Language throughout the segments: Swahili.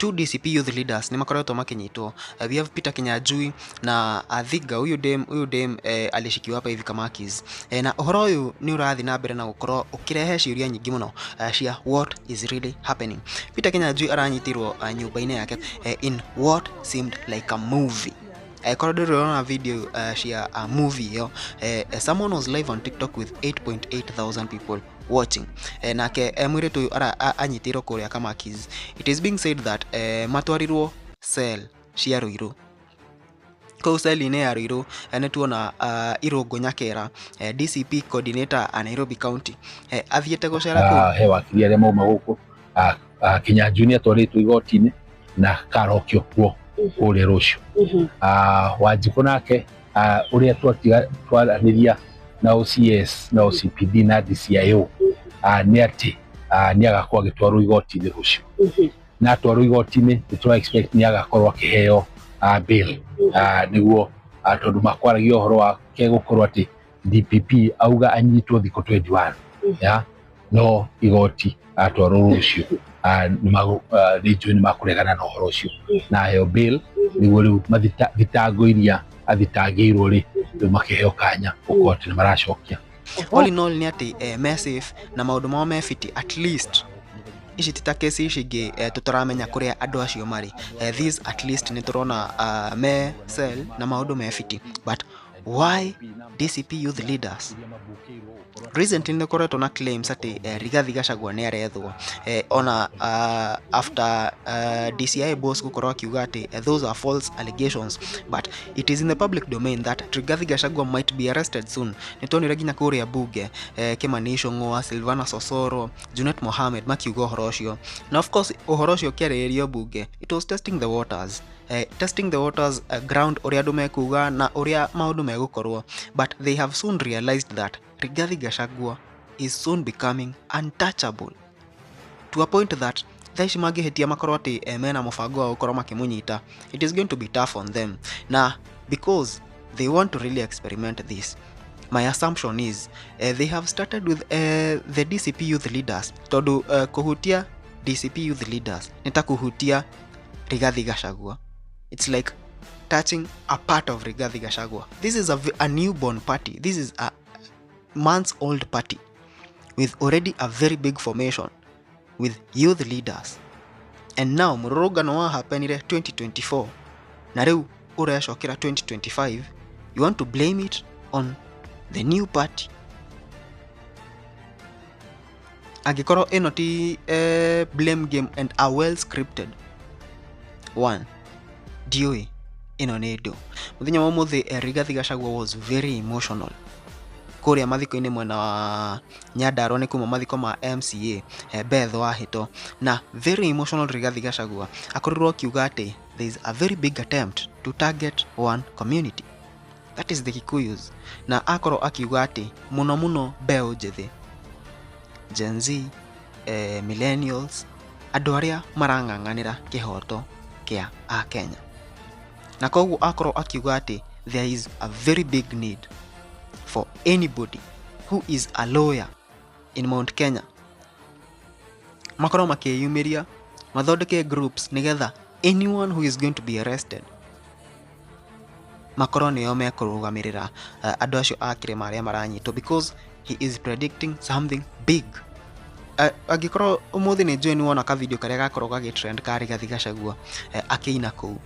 two DCP youth leaders nimakoretwo makinyitwo. We have Peter Kinyanjui na Thiga. Huyu dem alishikiwa hapa hivi kama keys. Na uhoro uyu ni urathi na mbere na gukorwo ukirehe ciuria nyingi muno cia what is really happening. Peter Kinyanjui aranyitirwo nyumba-ini yake in what seemed like a movie. Kordo on a video cia a movie yo. Someone was live on TikTok with 8.8 thousand people watching. Nake mwiretu anyitirwo kuria kama keys. It is being said that matwarirwo cell cia Ruiru. Kwa cell ine ya Ruiru netuona Irungu Nyakera, DCP coordinator a Nairobi County, athiete gucera ku he wakiri aria mauma guku Kinyanjui ni atwaritwo igoti-ini na karokio kuo kuria rucio. Wanjiku nake uria twaraniria na OCS na OCPD na DCIO ni ati ni agakorwo agitwarwo igoti-ini rucio. Na atwarwo igoti-ini ni expect ni agakorwo akiheo bail niguo tondu makwaragia uhoro wa gukorwo ati DPP auga anyitwo thiko 21 ya no igoti atwarwo rucio ni makuregana na uhoro ucio na heo bail niguo riu mathitango iria athitangirwo ri makiheo kanya ukoti ni maracokia. All in all ni ati massive na maundu mao mefiti at least ici titakesi icigi tutaramenya kuria andu acio mari. These at least ni turona me cell na maundu mefiti, but why DCP youth leaders? Recently the koreto na claims ati Rigathi Gachagua ni arethwo ona after DCI boss gukorwo akiuga ati those are false allegations, but it is in the public domain that Rigathi Gachagua might be arrested soon. Nitonire ginya kuria bunge Kimani Ichung'wa, Silvana Sosoro, Junet Mohamed makiuga uhoro ucio. Na of course uhoro ucio kiaririo bunge, it was testing the waters. Ground uria andu mekuga na uria maundu megukorwo, but they have soon realized that Rigathi Gachagua is soon becoming untouchable to a point that thaici mangihitia makorwo ati mena mubango wa gukorwo makimunyita, it is going to be tough on them. Na because they want to really experiment this, my assumption is they have started with the DCP youth leaders. Tondu kuhutia DCP youth leaders nita kuhutia Rigathi Gachagua. It's like touching a part of Rigathi Gachagua. This is a newborn party. This is a months old party with already a very big formation with youth leaders. And now murorogano wa happenire 2024 na riu ureshokera 2025. You want to blame it on the new party? Agikoro eno ti blame game and a well scripted one. Dioi inonedo muthenya wa muthi Rigathi Gachagua was very emotional kuria mathiko-ini mwena wa Nyandarua ni kuma mathiko ma MCA Beth wa Hito, na very emotional Rigathi Gachagua akorirwo akiuga ati there is a very big attempt to target one community, that is the Kikuyus, na akorwo akiuga ati muno beo njithi, Gen Z, millennials, andu aria marang'ang'anira kihoto kia a Kenya. Na koguo akorwo akiuga ati there is a very big need for anybody who is a lawyer in Mount Kenya makorwo makiyumiria mathondeke groups nigetha anyone who is going to be arrested makorwo niyo mekurugamirira andu acio akire aria maranyitwo, because he is predicting something big. Agikorwo umuthi ni join wona ka video karia gakorwo gagitrend ka Rigathi Gachagua akiina ku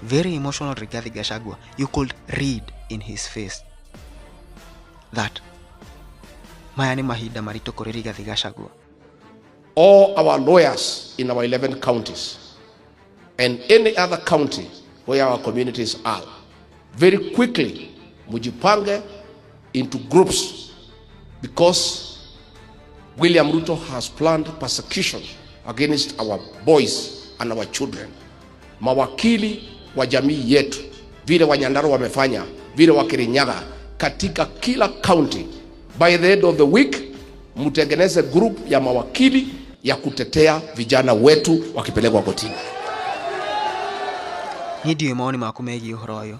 very emotional Rigathi Gachagua. You could read in his face that maya ni mahinda marito kuri Rigathi Gachagua. All our lawyers in our 11 counties and any other county where our communities are, very quickly mujipange into groups, because William Ruto has planned persecution against our boys and our children. Mawakili wa jamii yetu vile Wanyandarua wamefanya, vile wa Kirinyaga, katika kila county, by the end of the week mtengeneze group ya mawakili ya kutetea vijana wetu wakipelekwa kotini. Ndio maoni maku megi uhoro uyu.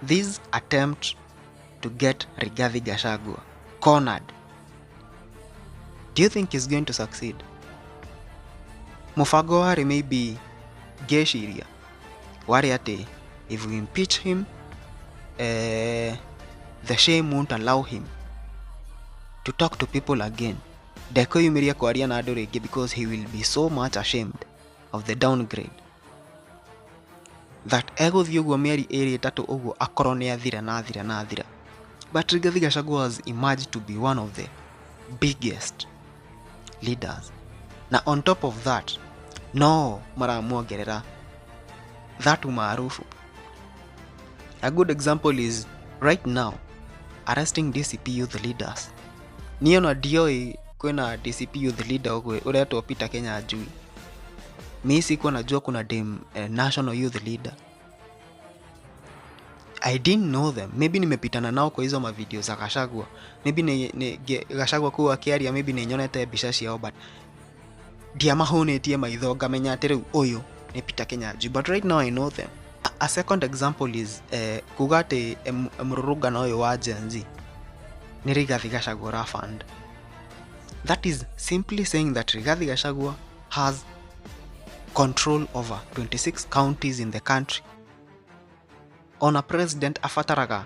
This attempt to get Rigathi Gachagua cornered, do you think he's going to succeed? Mufago wari maybe ngeciria wari ati if we impeach him the shame won't allow him to talk to people again. Ndekuyumiria kwaria na andu ringi because he will be so much ashamed of the downgrade that eguthii uguo mieri iri itatu uguo akorwo ni athira. But Rigathi Gachagua was emerged to be one of the biggest leaders. Na on top of that, no maramuongerera that umaarufu. A good example is right now arresting DCP youth leaders. Niyo na dioi kwena DCP youth leader ogwe uretwo Peter Kinyanjui. Mimi sikuwa najua kuna national youth leader. I didn't know them. Maybe nimepitana nao kwa hizo ma videos za Gachagua. Maybe ni Gachagua kwa kiaria, maybe ni nyonete bica ciao, but dia mahonetie maitho ngamenya ati riu uyu ni Peter Kinyanjui. But right now I know them. A second example is kuga ati mururungano uyu wa Gen Z ni Rigathi Gachagua fund. That is simply saying that Rigathi Gachagua has control over 26 counties in the country. On a president afataraga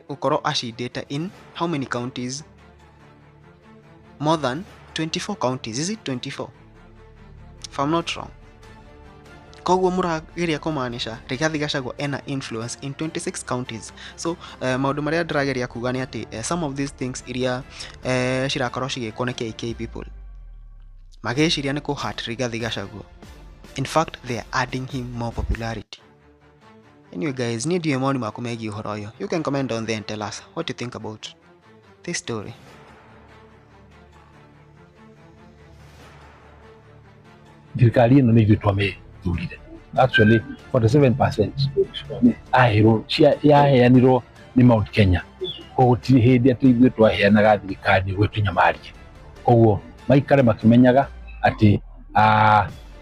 ukoro ashidata in how many counties? More than 24 counties. Is it 24? If I'm not wrong. Koguo murageria kumaanisha Rigathi Gachagua ena influence in 26 counties. So maundu maria ndirageria kuga ni ati some of these things iria shirakorwo cigikwo ni KK people mageciria ni kuhat Rigathi Gachagua. In fact, they are adding him more popularity. Anyway guys, need you maoni maku megi uhoro uyu. You can comment down there and tell us what you think about this story. Thirikari ino ni gitwa me thurire. Actually 47% ahero yaheanirwo ni Mount Kenya. Koguo ti hindi ati ithuĩ twaheanaga thirikari gwetu nyamarie. Koguo maikare makimenyaga ati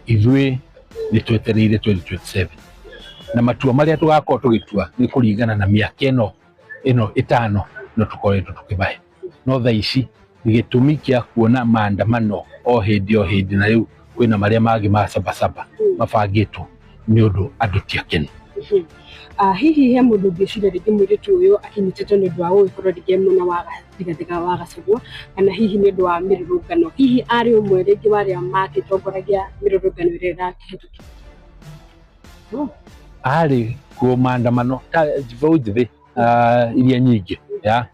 ithuĩ ni twetereire 2027. Na matua maria tugakorwo tugitua ni kuringana na miaka ino itano no tukoretwo tukibahe. No tha ici gitumi kia kuona maandamano o hindi na riu kwina maria magi ma sabasaba mabangitwo ni undu andu ti akeni. Hihi he mundu ngicira ringi mwiritu uyu akinyititwo ni undu wa gukorwo ringi muna wa Rigathi wa Gachagua kana hihi ni undu wa mirurungano. Hihi ari umwe ringi waria makitongoragia mirurungano iria irakihitukia? Ari kuo maandamano ta vote iria nyingi ya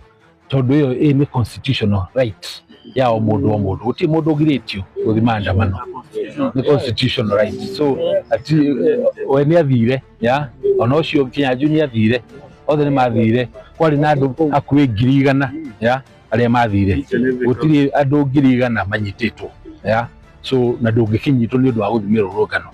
tondu iyo ni constitutional right ya o mundu uti mundu ugiritio guthi maandamano ni constitutional right. So ati we ni athire ya ona ucio Kinyanjui ni athire, othe ni mathire, kwari na andu akui 100,000 ya aria mathire, gutiri andu 100,000 manyititwo ya. So na ndungikinyitwo ni undu wa guthi mirurungano.